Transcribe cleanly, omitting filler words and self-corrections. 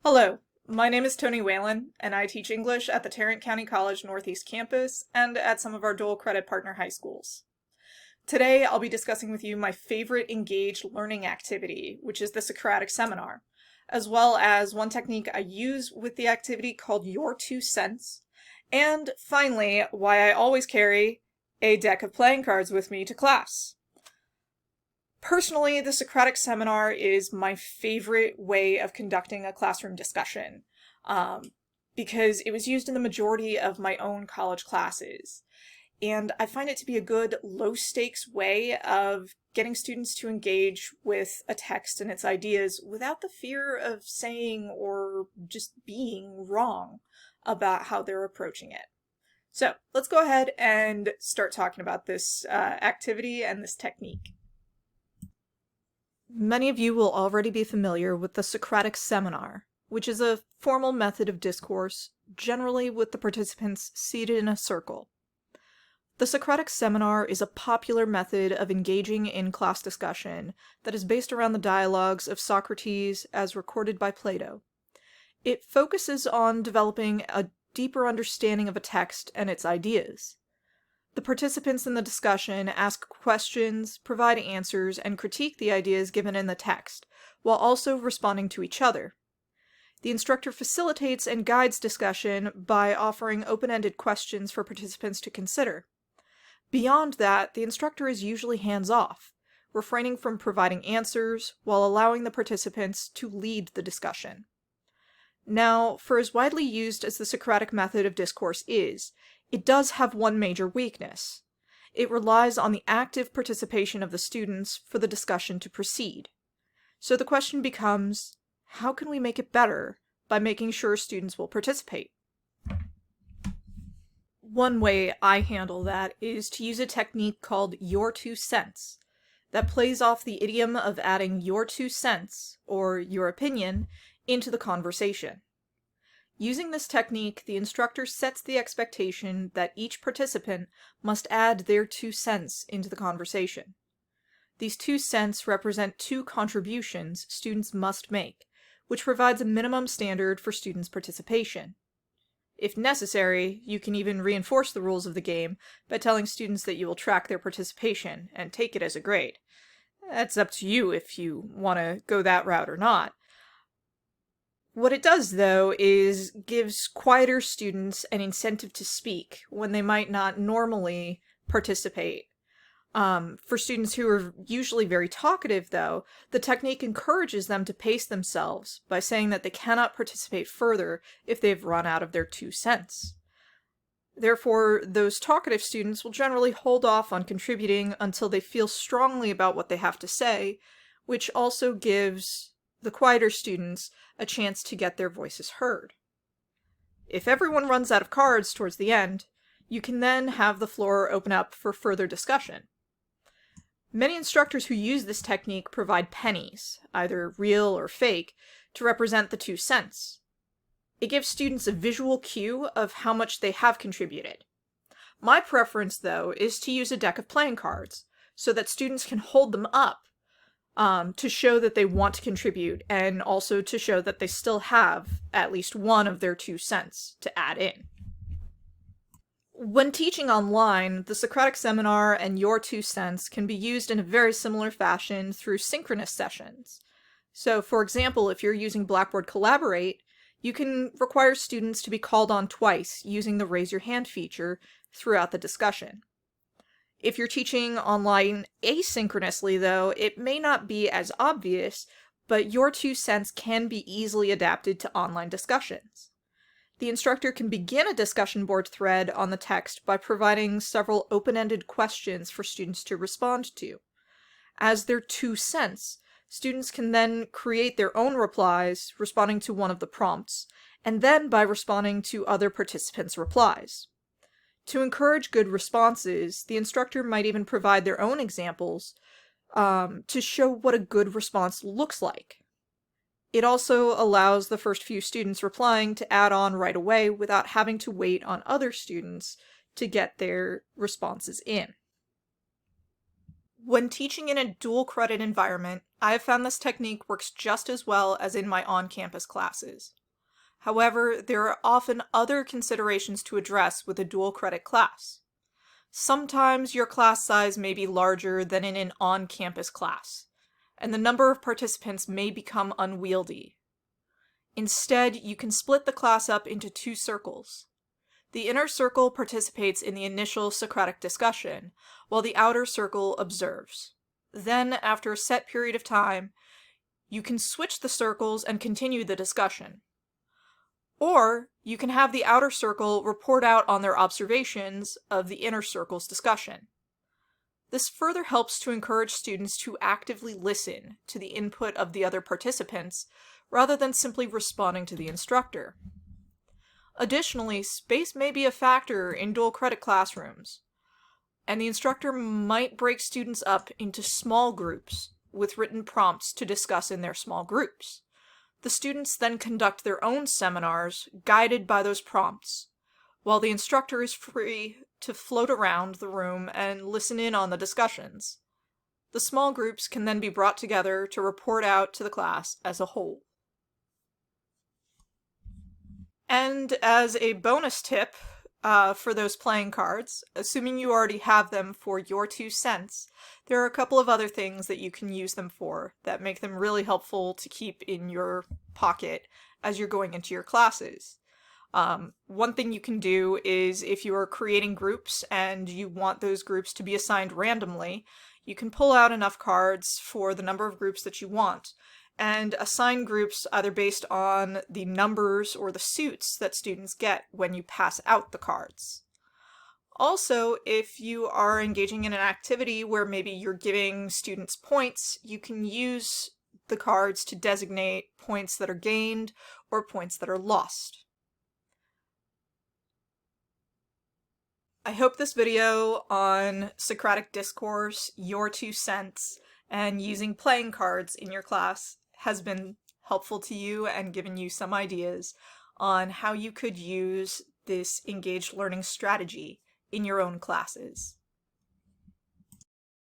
Hello, my name is Toni Whalen, and I teach English at the Tarrant County College Northeast campus and at some of our dual credit partner high schools. Today, I'll be discussing with you my favorite engaged learning activity, which is the Socratic Seminar, as well as one technique I use with the activity called Your 2 Cents, and finally, why I always carry a deck of playing cards with me to class. Personally, the Socratic Seminar is my favorite way of conducting a classroom discussion, because it was used in the majority of my own college classes. And I find it to be a good low-stakes way of getting students to engage with a text and its ideas without the fear of saying or just being wrong about how they're approaching it. So let's go ahead and start talking about this activity and this technique. Many of you will already be familiar with the Socratic Seminar, which is a formal method of discourse, generally with the participants seated in a circle. The Socratic Seminar is a popular method of engaging in class discussion that is based around the dialogues of Socrates as recorded by Plato. It focuses on developing a deeper understanding of a text and its ideas. The participants in the discussion ask questions, provide answers, and critique the ideas given in the text, while also responding to each other. The instructor facilitates and guides discussion by offering open-ended questions for participants to consider. Beyond that, the instructor is usually hands-off, refraining from providing answers while allowing the participants to lead the discussion. Now, for as widely used as the Socratic method of discourse is, it does have one major weakness. It relies on the active participation of the students for the discussion to proceed. So the question becomes, how can we make it better by making sure students will participate? One way I handle that is to use a technique called Your 2 Cents, that plays off the idiom of adding your 2 cents, or your opinion, into the conversation. Using this technique, the instructor sets the expectation that each participant must add their 2 cents into the conversation. These 2 cents represent 2 contributions students must make, which provides a minimum standard for students' participation. If necessary, you can even reinforce the rules of the game by telling students that you will track their participation and take it as a grade. That's up to you if you want to go that route or not. What it does, though, is gives quieter students an incentive to speak when they might not normally participate. For students who are usually very talkative, though, the technique encourages them to pace themselves by saying that they cannot participate further if they've run out of their 2 cents. Therefore, those talkative students will generally hold off on contributing until they feel strongly about what they have to say, which also gives the quieter students a chance to get their voices heard. If everyone runs out of cards towards the end, you can then have the floor open up for further discussion. Many instructors who use this technique provide pennies, either real or fake, to represent the 2 cents. It gives students a visual cue of how much they have contributed. My preference, though, is to use a deck of playing cards, so that students can hold them up to show that they want to contribute, and also to show that they still have at least one of their 2 cents to add in. When teaching online, the Socratic Seminar and Your 2 Cents can be used in a very similar fashion through synchronous sessions. So, for example, if you're using Blackboard Collaborate, you can require students to be called on twice using the Raise Your Hand feature throughout the discussion. If you're teaching online asynchronously, though, it may not be as obvious, but Your 2 Cents can be easily adapted to online discussions. The instructor can begin a discussion board thread on the text by providing several open-ended questions for students to respond to. As their 2 cents, students can then create their own replies, responding to one of the prompts, and then by responding to other participants' replies. To encourage good responses, the instructor might even provide their own examples to show what a good response looks like. It also allows the first few students replying to add on right away without having to wait on other students to get their responses in. When teaching in a dual credit environment, I have found this technique works just as well as in my on-campus classes. However, there are often other considerations to address with a dual credit class. Sometimes your class size may be larger than in an on-campus class, and the number of participants may become unwieldy. Instead, you can split the class up into 2 circles. The inner circle participates in the initial Socratic discussion, while the outer circle observes. Then, after a set period of time, you can switch the circles and continue the discussion. Or, you can have the outer circle report out on their observations of the inner circle's discussion. This further helps to encourage students to actively listen to the input of the other participants, rather than simply responding to the instructor. Additionally, space may be a factor in dual credit classrooms, and the instructor might break students up into small groups with written prompts to discuss in their small groups. The students then conduct their own seminars guided by those prompts, while the instructor is free to float around the room and listen in on the discussions. The small groups can then be brought together to report out to the class as a whole. And as a bonus tip for those playing cards, assuming you already have them for your 2 cents, there are a couple of other things that you can use them for that make them really helpful to keep in your pocket as you're going into your classes. One thing you can do is if you are creating groups and you want those groups to be assigned randomly, you can pull out enough cards for the number of groups that you want, and assign groups either based on the numbers or the suits that students get when you pass out the cards. Also, if you are engaging in an activity where maybe you're giving students points, you can use the cards to designate points that are gained or points that are lost. I hope this video on Socratic discourse, your 2 cents, and using playing cards in your class has been helpful to you and given you some ideas on how you could use this engaged learning strategy in your own classes.